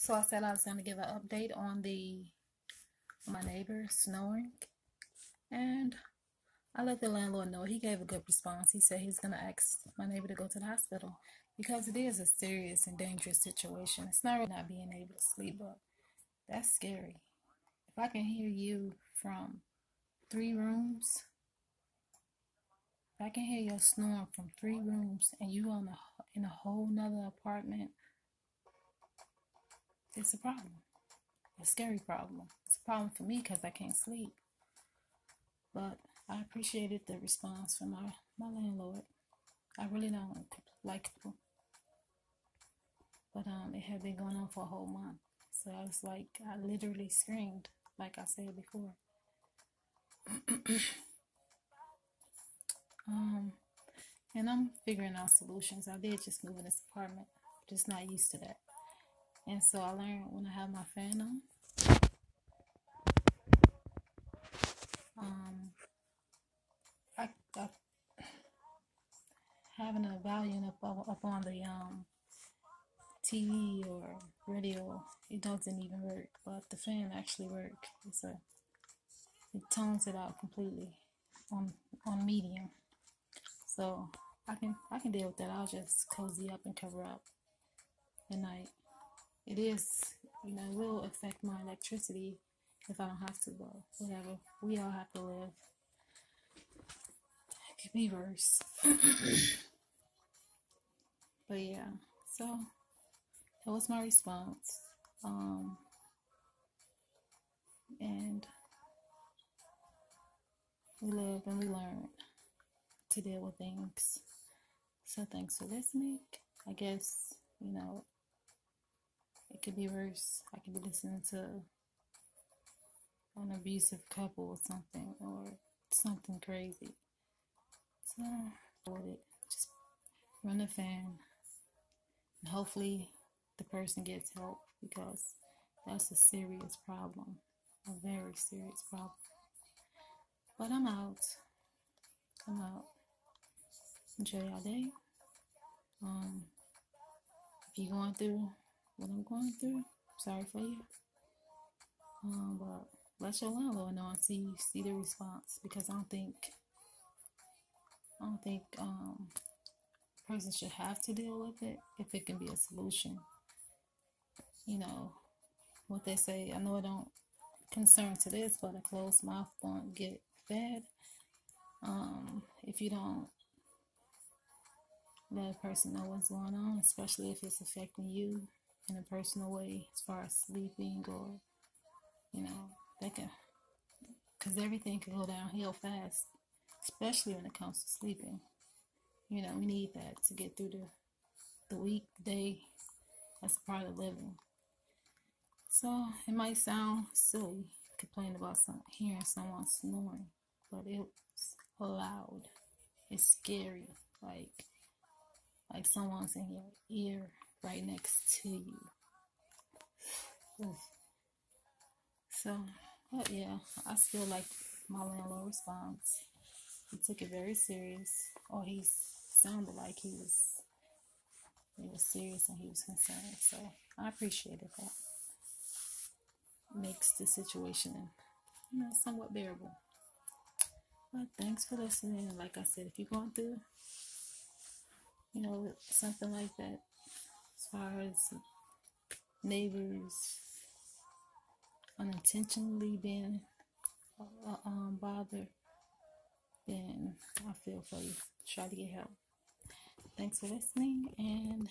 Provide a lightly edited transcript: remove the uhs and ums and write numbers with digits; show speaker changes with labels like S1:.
S1: So I said I was going to give an update on my neighbor snoring, and I let the landlord know. He gave a good response. He said he's going to ask my neighbor to go to the hospital because it is a serious and dangerous situation. It's not really not being able to sleep, but that's scary. If I can hear you from 3 rooms, if I can hear your snoring from 3 rooms and you in a whole nother apartment, it's a problem. A scary problem. It's a problem for me because I can't sleep. But I appreciated the response from my landlord. I really don't like people. But it had been going on for a whole month. So I was like, I literally screamed, like I said before. And I'm figuring out solutions. I did just move in this apartment. Just not used to that. And so I learned when I have my fan on, I having a volume up on the TV or radio, it doesn't even work. But the fan actually works. It tones it out completely on medium. So I can deal with that. I'll just cozy up and cover up at night. It is, it will affect my electricity if I don't have to, but whatever. We all have to live. It could be worse. But yeah, so that was my response. And we live and we learn to deal with things. So thanks for listening. I guess, it could be worse. I could be listening to an abusive couple or something, or something crazy. So, with it, just run the fan, and hopefully the person gets help, because that's a serious problem, a very serious problem. But I'm out. Enjoy your day. If you're going through what I'm going through, sorry for you. But let your landlord know and see the response, because I don't think a person should have to deal with it if it can be a solution. What they say, I know it don't concern to this, but a closed mouth won't get fed. If you don't let a person know what's going on, especially if it's affecting you in a personal way, as far as sleeping, or they can, because everything can go downhill fast, especially when it comes to sleeping. We need that to get through the week, day. That's part of living. So it might sound silly complaining about hearing someone snoring, but it's loud. It's scary, like someone's in your ear right next to you. So, but yeah, I still like my landlord response. He took it very serious, or he sounded like he was serious and he was concerned. So I appreciated that. Makes the situation, somewhat bearable. But thanks for listening. And like I said, if you're going through, something like that, as far as neighbors unintentionally being bothered, then I feel for you. Try to get help. Thanks for listening, and